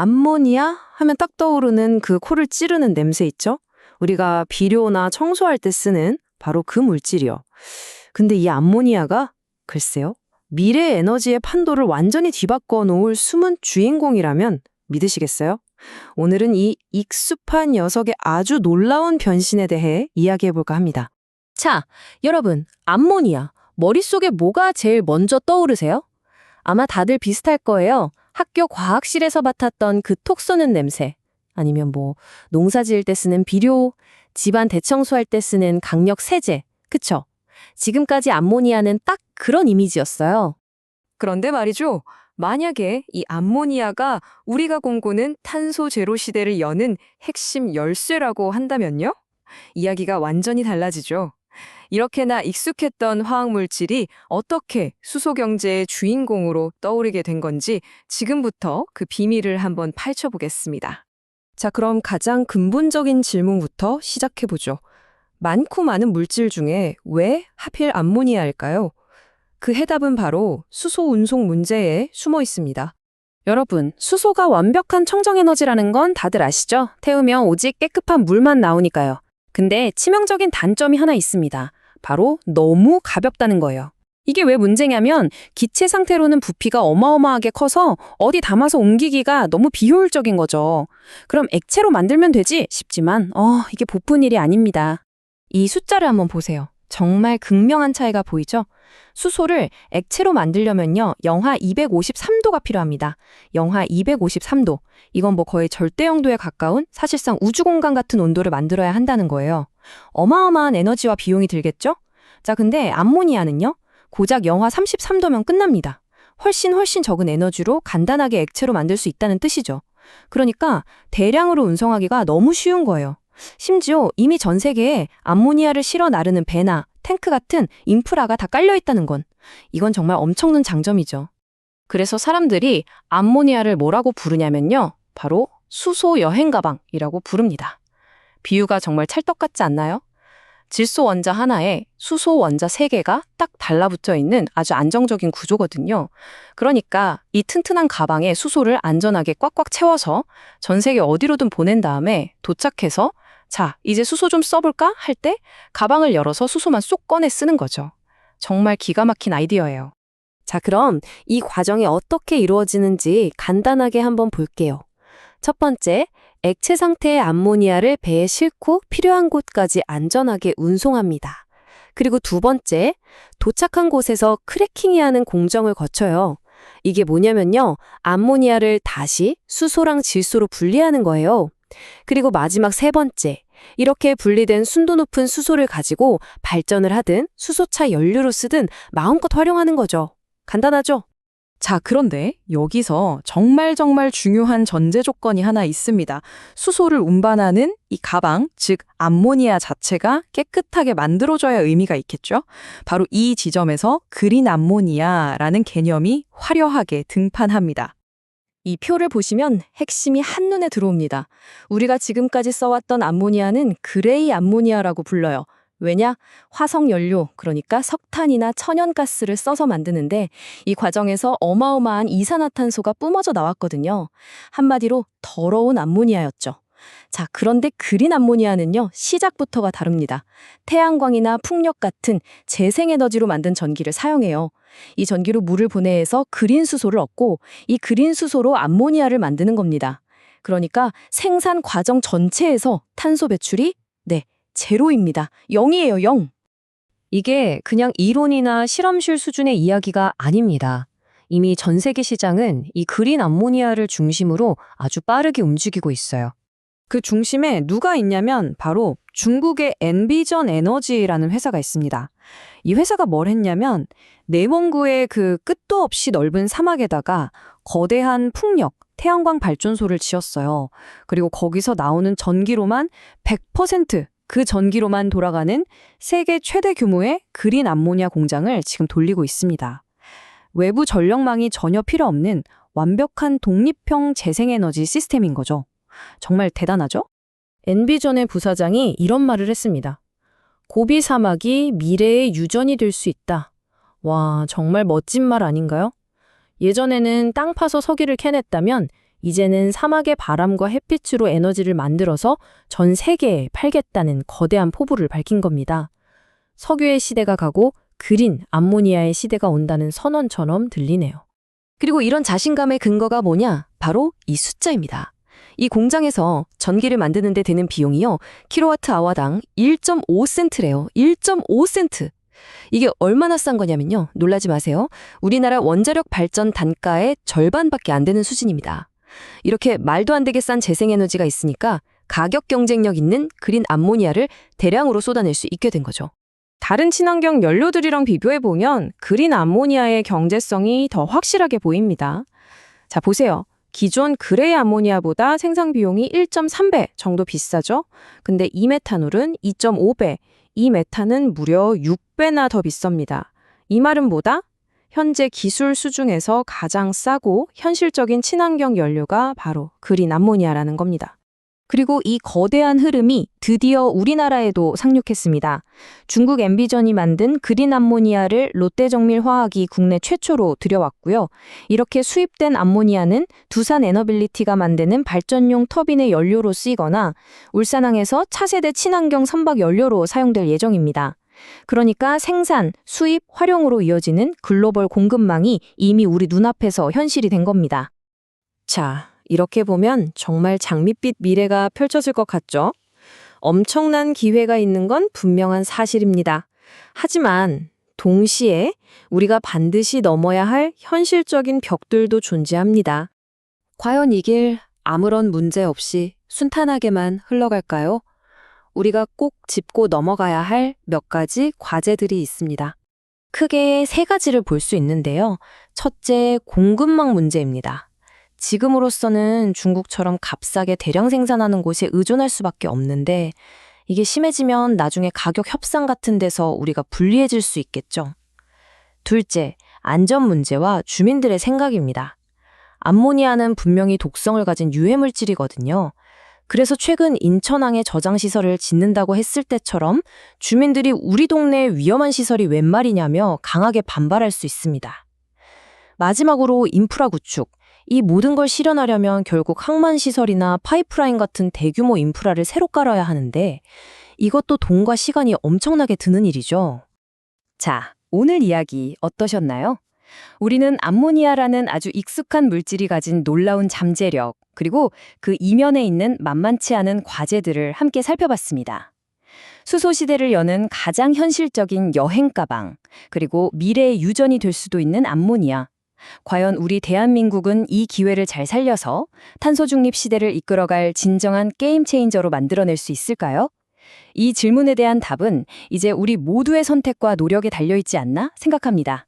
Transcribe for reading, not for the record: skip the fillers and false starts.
암모니아 하면 딱 떠오르는 그 코를 찌르는 냄새 있죠? 우리가 비료나 청소할 때 쓰는 바로 그 물질이요. 근데 이 암모니아가 글쎄요. 미래 에너지의 판도를 완전히 뒤바꿔 놓을 숨은 주인공이라면 믿으시겠어요? 오늘은 이 익숙한 녀석의 아주 놀라운 변신에 대해 이야기해볼까 합니다. 자, 여러분, 암모니아. 머릿속에 뭐가 제일 먼저 떠오르세요? 아마 다들 비슷할 거예요. 학교 과학실에서 맡았던 그 톡 쏘는 냄새. 아니면 농사 지을 때 쓰는 비료, 집안 대청소할 때 쓰는 강력 세제. 그쵸? 지금까지 암모니아는 딱 그런 이미지였어요. 그런데 말이죠. 만약에 이 암모니아가 우리가 꿈꾸는 탄소 제로 시대를 여는 핵심 열쇠라고 한다면요? 이야기가 완전히 달라지죠. 이렇게나 익숙했던 화학물질이 어떻게 수소 경제의 주인공으로 떠오르게 된 건지 지금부터 그 비밀을 한번 파헤쳐보겠습니다. 자, 그럼 가장 근본적인 질문부터 시작해보죠. 많고 많은 물질 중에 왜 하필 암모니아일까요? 그 해답은 바로 수소 운송 문제에 숨어 있습니다. 여러분, 수소가 완벽한 청정에너지라는 건 다들 아시죠? 태우면 오직 깨끗한 물만 나오니까요. 근데 치명적인 단점이 하나 있습니다. 바로 너무 가볍다는 거예요. 이게 왜 문제냐면 기체 상태로는 부피가 어마어마하게 커서 어디 담아서 옮기기가 너무 비효율적인 거죠. 그럼 액체로 만들면 되지 싶지만 이게 보픈 일이 아닙니다. 이 숫자를 한번 보세요. 정말 극명한 차이가 보이죠? 수소를 액체로 만들려면요, 영하 253도가 필요합니다. 영하 253도. 이건 거의 절대 영도에 가까운 사실상 우주공간 같은 온도를 만들어야 한다는 거예요. 어마어마한 에너지와 비용이 들겠죠? 자, 근데 암모니아는요, 고작 영하 33도면 끝납니다. 훨씬 적은 에너지로 간단하게 액체로 만들 수 있다는 뜻이죠. 그러니까 대량으로 운송하기가 너무 쉬운 거예요. 심지어 이미 전 세계에 암모니아를 실어 나르는 배나 탱크 같은 인프라가 다 깔려 있다는 건 이건 정말 엄청난 장점이죠. 그래서 사람들이 암모니아를 뭐라고 부르냐면요. 바로 수소 여행 가방이라고 부릅니다. 비유가 정말 찰떡 같지 않나요? 질소 원자 하나에 수소 원자 3개가 딱 달라붙어 있는 아주 안정적인 구조거든요. 그러니까 이 튼튼한 가방에 수소를 안전하게 꽉꽉 채워서 전 세계 어디로든 보낸 다음에 도착해서 자, 이제 수소 좀 써볼까? 할 때 가방을 열어서 수소만 쏙 꺼내 쓰는 거죠. 정말 기가 막힌 아이디어예요. 자, 그럼 이 과정이 어떻게 이루어지는지 간단하게 한번 볼게요. 첫 번째, 액체 상태의 암모니아를 배에 싣고 필요한 곳까지 안전하게 운송합니다. 그리고 두 번째, 도착한 곳에서 크래킹이 하는 공정을 거쳐요. 이게 뭐냐면요, 암모니아를 다시 수소랑 질소로 분리하는 거예요. 그리고 마지막 세 번째, 이렇게 분리된 순도 높은 수소를 가지고 발전을 하든 수소차 연료로 쓰든 마음껏 활용하는 거죠. 간단하죠? 자, 그런데 여기서 정말 중요한 전제 조건이 하나 있습니다. 수소를 운반하는 이 가방, 즉 암모니아 자체가 깨끗하게 만들어져야 의미가 있겠죠? 바로 이 지점에서 그린 암모니아라는 개념이 화려하게 등판합니다. 이 표를 보시면 핵심이 한눈에 들어옵니다. 우리가 지금까지 써왔던 암모니아는 그레이 암모니아라고 불러요. 왜냐? 화석 연료, 그러니까 석탄이나 천연가스를 써서 만드는데 이 과정에서 어마어마한 이산화탄소가 뿜어져 나왔거든요. 한마디로 더러운 암모니아였죠. 자, 그런데 그린 암모니아는요, 시작부터가 다릅니다. 태양광이나 풍력 같은 재생에너지로 만든 전기를 사용해요. 이 전기로 물을 분해해서 그린 수소를 얻고 이 그린 수소로 암모니아를 만드는 겁니다. 그러니까 생산 과정 전체에서 탄소 배출이 제로입니다. 0이에요, 0. 이게 그냥 이론이나 실험실 수준의 이야기가 아닙니다. 이미 전 세계 시장은 이 그린 암모니아를 중심으로 아주 빠르게 움직이고 있어요. 그 중심에 누가 있냐면 바로 중국의 엔비전 에너지라는 회사가 있습니다. 이 회사가 뭘 했냐면 내몽구의 그 끝도 없이 넓은 사막에다가 거대한 풍력, 태양광 발전소를 지었어요. 그리고 거기서 나오는 전기로만 100% 그 전기로만 돌아가는 세계 최대 규모의 그린 암모니아 공장을 지금 돌리고 있습니다. 외부 전력망이 전혀 필요 없는 완벽한 독립형 재생에너지 시스템인 거죠. 정말 대단하죠? 엔비전의 부사장이 이런 말을 했습니다. 고비 사막이 미래의 유전이 될 수 있다. 와, 정말 멋진 말 아닌가요? 예전에는 땅 파서 석유를 캐냈다면 이제는 사막의 바람과 햇빛으로 에너지를 만들어서 전 세계에 팔겠다는 거대한 포부를 밝힌 겁니다. 석유의 시대가 가고 그린 암모니아의 시대가 온다는 선언처럼 들리네요. 그리고 이런 자신감의 근거가 뭐냐? 바로 이 숫자입니다. 이 공장에서 전기를 만드는 데 드는 비용이요. 킬로와트 아워당 1.5센트래요. 1.5센트. 이게 얼마나 싼 거냐면요. 놀라지 마세요. 우리나라 원자력 발전 단가의 절반밖에 안 되는 수준입니다. 이렇게 말도 안 되게 싼 재생에너지가 있으니까 가격 경쟁력 있는 그린 암모니아를 대량으로 쏟아낼 수 있게 된 거죠. 다른 친환경 연료들이랑 비교해보면 그린 암모니아의 경제성이 더 확실하게 보입니다. 자, 보세요. 기존 그레이 암모니아보다 생산 비용이 1.3배 정도 비싸죠? 근데 이 메탄올은 2.5배, 이 메탄은 무려 6배나 더 비쌉니다. 이 말은 뭐다? 현재 기술 수중에서 가장 싸고 현실적인 친환경 연료가 바로 그린 암모니아라는 겁니다. 그리고 이 거대한 흐름이 드디어 우리나라에도 상륙했습니다. 중국 엠비전이 만든 그린 암모니아를 롯데정밀화학이 국내 최초로 들여왔고요. 이렇게 수입된 암모니아는 두산 에너빌리티가 만드는 발전용 터빈의 연료로 쓰이거나 울산항에서 차세대 친환경 선박 연료로 사용될 예정입니다. 그러니까 생산, 수입, 활용으로 이어지는 글로벌 공급망이 이미 우리 눈앞에서 현실이 된 겁니다. 자, 이렇게 보면 정말 장밋빛 미래가 펼쳐질 것 같죠? 엄청난 기회가 있는 건 분명한 사실입니다. 하지만 동시에 우리가 반드시 넘어야 할 현실적인 벽들도 존재합니다. 과연 이 길 아무런 문제 없이 순탄하게만 흘러갈까요? 우리가 꼭 짚고 넘어가야 할 몇 가지 과제들이 있습니다. 크게 세 가지를 볼 수 있는데요. 첫째, 공급망 문제입니다. 지금으로서는 중국처럼 값싸게 대량 생산하는 곳에 의존할 수밖에 없는데 이게 심해지면 나중에 가격 협상 같은 데서 우리가 불리해질 수 있겠죠. 둘째, 안전 문제와 주민들의 생각입니다. 암모니아는 분명히 독성을 가진 유해물질이거든요. 그래서 최근 인천항에 저장시설을 짓는다고 했을 때처럼 주민들이 우리 동네에 위험한 시설이 웬 말이냐며 강하게 반발할 수 있습니다. 마지막으로 인프라 구축. 이 모든 걸 실현하려면 결국 항만시설이나 파이프라인 같은 대규모 인프라를 새로 깔아야 하는데 이것도 돈과 시간이 엄청나게 드는 일이죠. 자, 오늘 이야기 어떠셨나요? 우리는 암모니아라는 아주 익숙한 물질이 가진 놀라운 잠재력, 그리고 그 이면에 있는 만만치 않은 과제들을 함께 살펴봤습니다. 수소시대를 여는 가장 현실적인 여행 가방, 그리고 미래의 유전이 될 수도 있는 암모니아. 과연 우리 대한민국은 이 기회를 잘 살려서 탄소 중립 시대를 이끌어갈 진정한 게임 체인저로 만들어낼 수 있을까요? 이 질문에 대한 답은 이제 우리 모두의 선택과 노력에 달려있지 않나 생각합니다.